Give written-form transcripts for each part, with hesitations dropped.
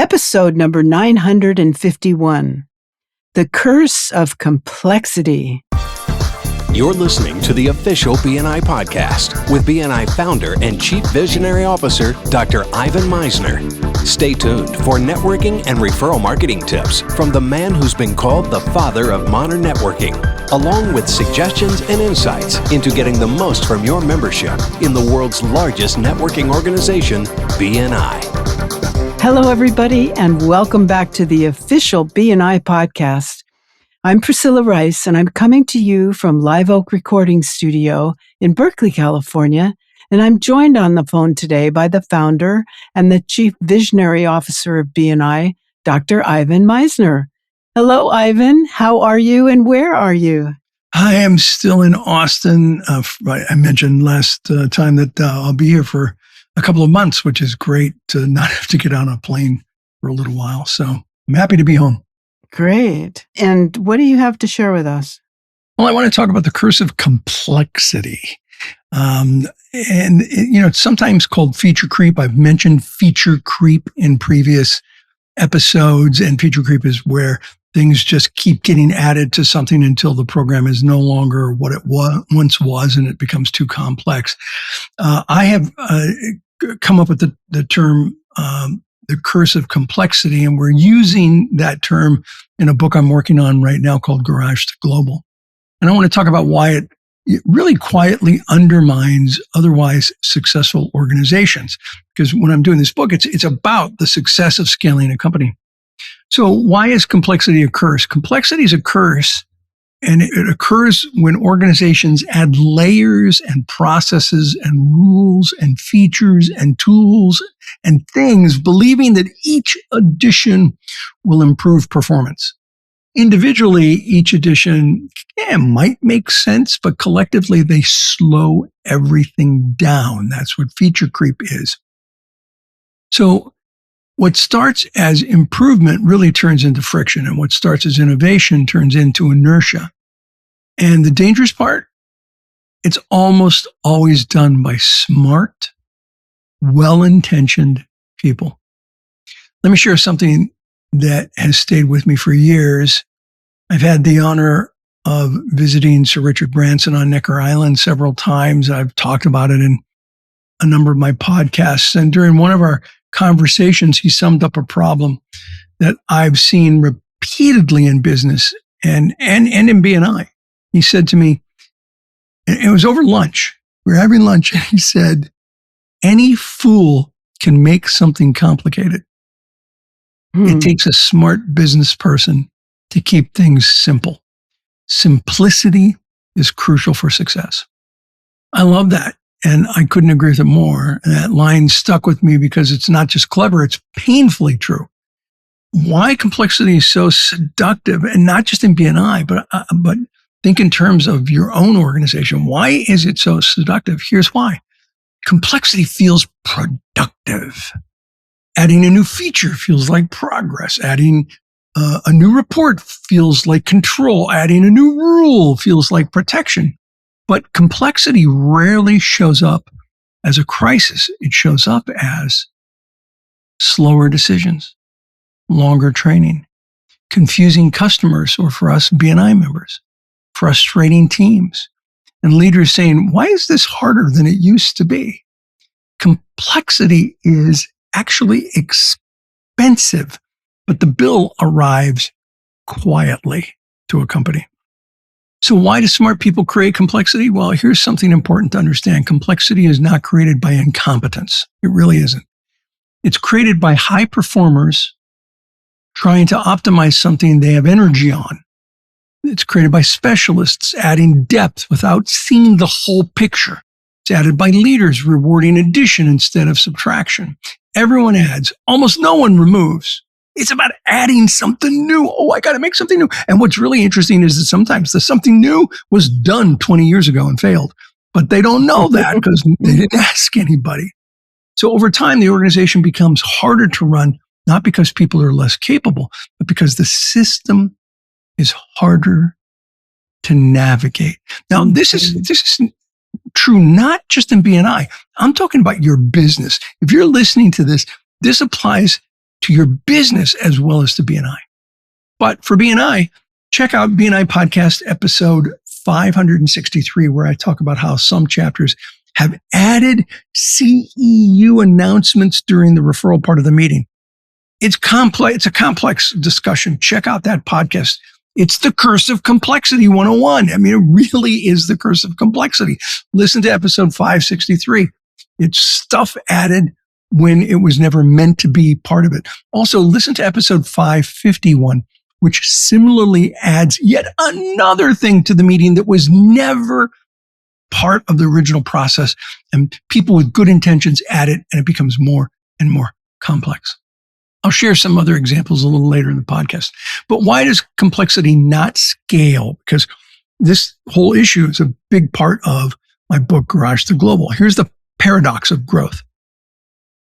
episode number 951, The Curse of Complexity. You're listening to the official BNI podcast with BNI founder and Chief Visionary Officer, Dr. Ivan Misner. Stay tuned for networking and referral marketing tips from the man who's been called the father of modern networking, along with suggestions and insights into getting the most from your membership in the world's largest networking organization, BNI. Hello, everybody, and welcome back to the official BNI podcast. I'm Priscilla Rice, and I'm coming to you from Live Oak Recording Studio in Berkeley, California, and I'm joined on the phone today by the founder and the Chief Visionary Officer of BNI, Dr. Ivan Misner. Hello, Ivan. How are you, and where are you? I am still in Austin. I mentioned last time that I'll be here for a couple of months, which is great to not have to get on a plane for a little while. So I'm happy to be home. Great. And what do you have to share with us? Well, I want to talk about the curse of complexity. It's sometimes called feature creep. I've mentioned feature creep in previous episodes, and feature creep is where things just keep getting added to something until the program is no longer what it once was, and it becomes too complex. I have come up with the term the curse of complexity, and we're using that term in a book I'm working on right now called Garage to Global. And I want to talk about why it really quietly undermines otherwise successful organizations. Because when I'm doing this book, it's about the success of scaling a company. So why is complexity a curse? Complexity is a curse, and it occurs when organizations add layers and processes and rules and features and tools and things, believing that each addition will improve performance. Individually, each addition might make sense, but collectively they slow everything down. That's what feature creep is. So what starts as improvement really turns into friction, and what starts as innovation turns into inertia. And the dangerous part, it's almost always done by smart, well-intentioned people. Let me share something that has stayed with me for years. I've had the honor of visiting Sir Richard Branson on Necker Island several times. I've talked about it in a number of my podcasts. And during one of our conversations, he summed up a problem that I've seen repeatedly in business and in BNI. He said to me, it was over lunch. We were having lunch, and he said, any fool can make something complicated. It takes a smart business person to keep things simple. Simplicity is crucial for success. I love that. And I couldn't agree with it more. And that line stuck with me because it's not just clever, it's painfully true. Why complexity is so seductive, and not just in BNI, but think in terms of your own organization. Why is it so seductive? Here's why. Complexity feels productive. Adding a new feature feels like progress. Adding a new report feels like control. Adding a new rule feels like protection. But complexity rarely shows up as a crisis. It shows up as slower decisions, longer training, confusing customers, or for us, BNI members, frustrating teams, and leaders saying, why is this harder than it used to be? Complexity is actually expensive, but the bill arrives quietly to a company. So why do smart people create complexity? Well, here's something important to understand. Complexity is not created by incompetence. It really isn't. It's created by high performers trying to optimize something they have energy on. It's created by specialists adding depth without seeing the whole picture. It's added by leaders rewarding addition instead of subtraction. Everyone adds. Almost no one removes. It's about adding something new. Oh, I got to make something new. And what's really interesting is that sometimes the something new was done 20 years ago and failed. But they don't know that because they didn't ask anybody. So over time, the organization becomes harder to run, not because people are less capable, but because the system is harder to navigate. Now, this is true not just in BNI. I'm talking about your business. If you're listening to this, this applies to your business as well as to BNI. But for BNI, check out BNI Podcast episode 563, where I talk about how some chapters have added CEU announcements during the referral part of the meeting. It's complex. It's a complex discussion. Check out that podcast. It's the curse of complexity 101. I mean, it really is the curse of complexity. Listen to episode 563. It's stuff added when it was never meant to be part of it. Also, listen to episode 551, which similarly adds yet another thing to the meeting that was never part of the original process. And people with good intentions add it, and it becomes more and more complex. I'll share some other examples a little later in the podcast. But why does complexity not scale? Because this whole issue is a big part of my book, Garage to Global. Here's the paradox of growth.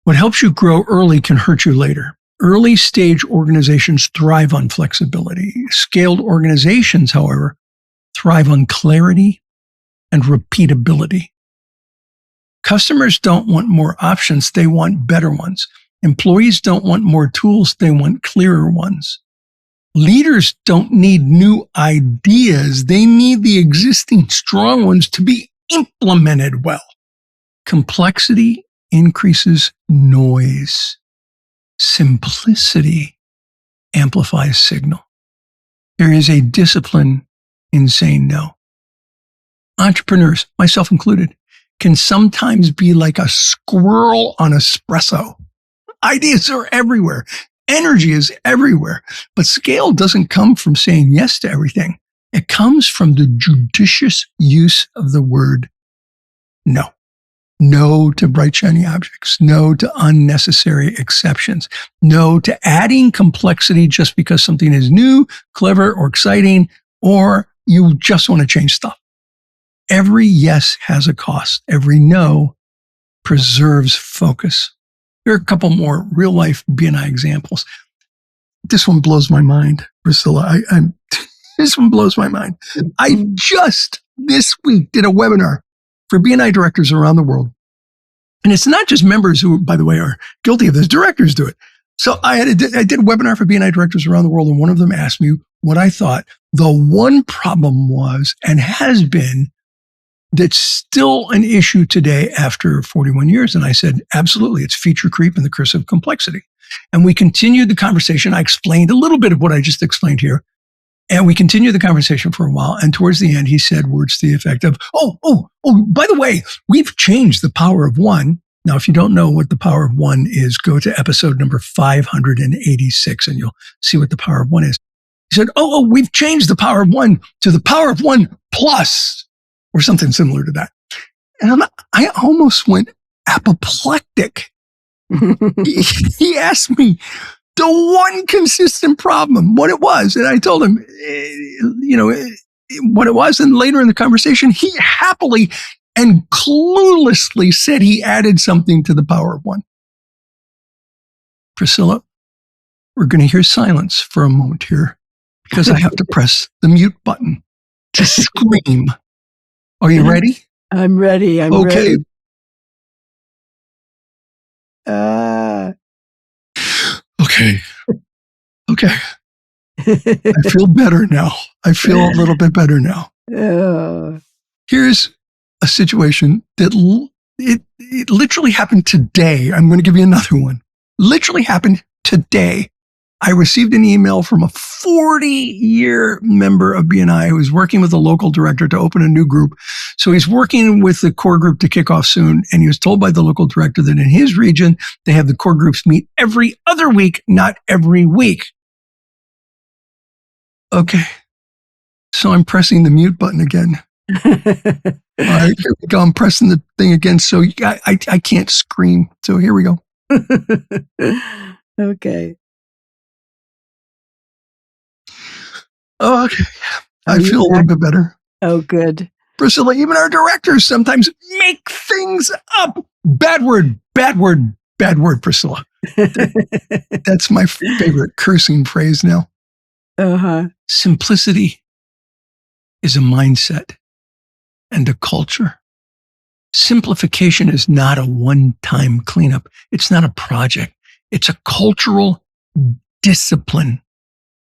What helps you grow early can hurt you later. Early stage organizations thrive on flexibility. Scaled organizations, however, thrive on clarity and repeatability. Customers don't want more options. They want better ones. Employees don't want more tools. They want clearer ones. Leaders don't need new ideas. They need the existing strong ones to be implemented well. Complexity increases noise. Simplicity amplifies signal. There is a discipline in saying no. Entrepreneurs, myself included, can sometimes be like a squirrel on espresso. Ideas are everywhere. Energy is everywhere. But scale doesn't come from saying yes to everything. It comes from the judicious use of the word no. No to bright, shiny objects. No to unnecessary exceptions. No to adding complexity just because something is new, clever, or exciting, or you just want to change stuff. Every yes has a cost. Every no preserves focus. Here are a couple more real-life BNI examples. This one blows my mind, Priscilla. This one blows my mind. I just this week did a webinar for BNI directors around the world. And it's not just members who, by the way, are guilty of this. Directors do it. So I did a webinar for BNI directors around the world, and one of them asked me what I thought the one problem was and has been that's still an issue today after 41 years. And I said, absolutely, it's feature creep and the curse of complexity. And we continued the conversation. I explained a little bit of what I just explained here. And we continued the conversation for a while. And towards the end, he said words to the effect of, oh, by the way, we've changed the power of one. Now, if you don't know what the power of one is, go to episode number 586 and you'll see what the power of one is. He said, we've changed the power of one to the power of one plus, or something similar to that. And I almost went apoplectic. He asked me the one consistent problem, what it was. And I told him, what it was. And later in the conversation, he happily and cluelessly said he added something to the power of one. Priscilla, we're going to hear silence for a moment here because I have to press the mute button to scream. Are you ready? I'm ready. I'm okay. ready. Okay. I feel better now. I feel a little bit better now. Here's a situation that it literally happened today. I'm going to give you another one. Literally happened today. I received an email from a 40-year member of BNI who is working with a local director to open a new group. So he's working with the core group to kick off soon. And he was told by the local director that in his region, they have the core groups meet every other week, not every week. Okay. So I'm pressing the mute button again. All right, here we go. I'm pressing the thing again. So I can't scream. So here we go. Okay. Oh, okay. I feel a little bit better. Oh, good. Priscilla, even our directors sometimes make things up. Bad word, Priscilla. That's my favorite cursing phrase now. Uh-huh. Simplicity is a mindset and a culture. Simplification is not a one-time cleanup. It's not a project. It's a cultural discipline.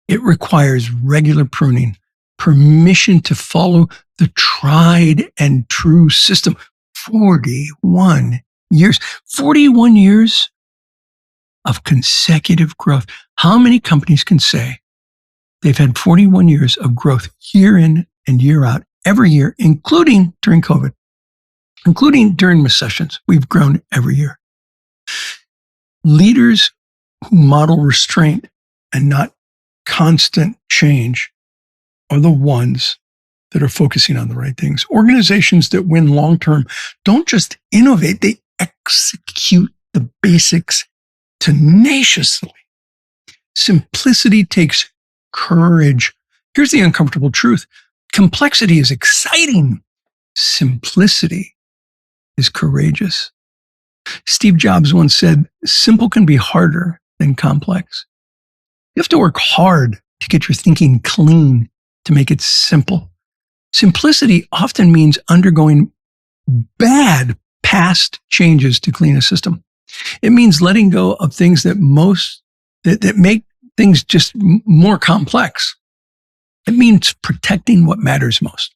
It requires regular pruning, permission to follow the tried and true system. 41 years. 41 years of consecutive growth. How many companies can say they've had 41 years of growth year in and year out, every year, including during COVID, including during recessions? We've grown every year. Leaders who model restraint and not constant change are the ones that are focusing on the right things. Organizations that win long-term don't just innovate, they execute the basics tenaciously. Simplicity takes courage. Here's the uncomfortable truth. Complexity is exciting. Simplicity is courageous. Steve Jobs once said, simple can be harder than complex. You have to work hard to get your thinking clean, to make it simple. Simplicity often means undergoing bad past changes to clean a system. It means letting go of things that make things just more complex. It means protecting what matters most.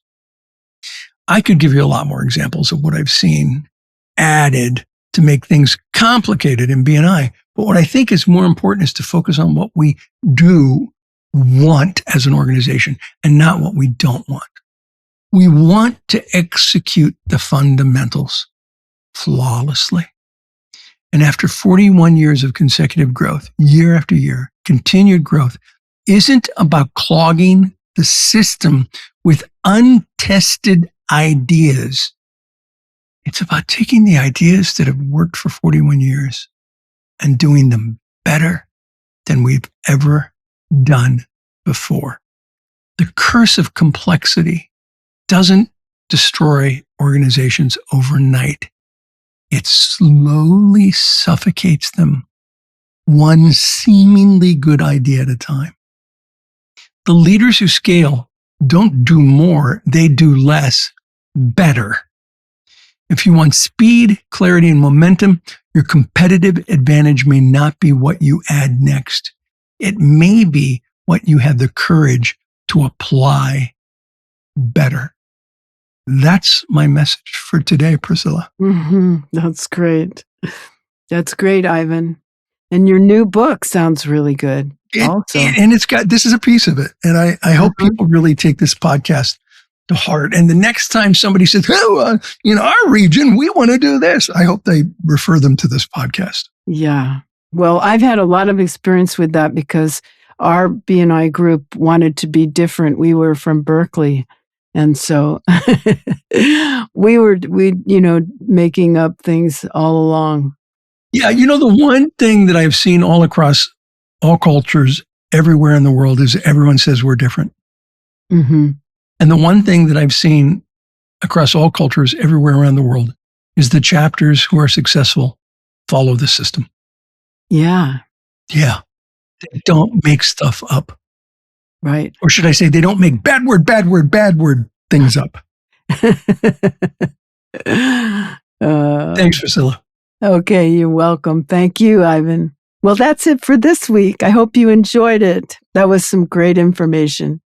I could give you a lot more examples of what I've seen added to make things complicated in B&I. But what I think is more important is to focus on what we do want as an organization and not what we don't want. We want to execute the fundamentals flawlessly. And after 41 years of consecutive growth, year after year, continued growth isn't about clogging the system with untested ideas. It's about taking the ideas that have worked for 41 years and doing them better than we've ever done before. The curse of complexity doesn't destroy organizations overnight. It slowly suffocates them, one seemingly good idea at a time. The leaders who scale don't do more, they do less, better. If you want speed, clarity, and momentum, your competitive advantage may not be what you add next. It may be what you have the courage to apply better. That's my message for today, Priscilla. That's great. That's great, Ivan. And your new book sounds really good. And this is a piece of it. And I hope people really take this podcast to heart. And the next time somebody says, our region, we want to do this, I hope they refer them to this podcast. Yeah. Well, I've had a lot of experience with that because our B&I group wanted to be different. We were from Berkeley. And so we making up things all along. Yeah. The one thing that I've seen all across all cultures everywhere in the world is everyone says we're different. Mm-hmm. And the one thing that I've seen across all cultures everywhere around the world is the chapters who are successful follow the system. Yeah. Yeah. They don't make stuff up. Right. Or should I say they don't make bad word things up. Thanks, Priscilla. Okay, you're welcome. Thank you, Ivan. Well, that's it for this week. I hope you enjoyed it. That was some great information.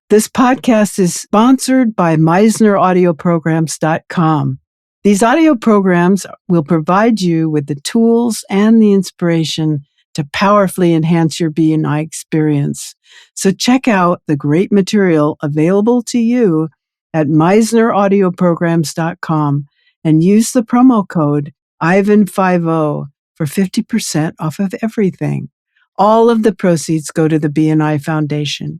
This podcast is sponsored by MeisnerAudioPrograms.com. These audio programs will provide you with the tools and the inspiration to powerfully enhance your B&I experience. So check out the great material available to you at MeisnerAudioPrograms.com and use the promo code IVAN50 for 50% off of everything. All of the proceeds go to the B&I Foundation.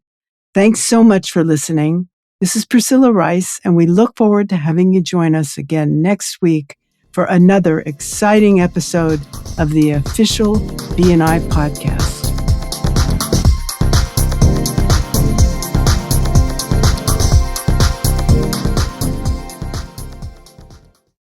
Thanks so much for listening. This is Priscilla Rice, and we look forward to having you join us again next week for another exciting episode of the official B&I podcast.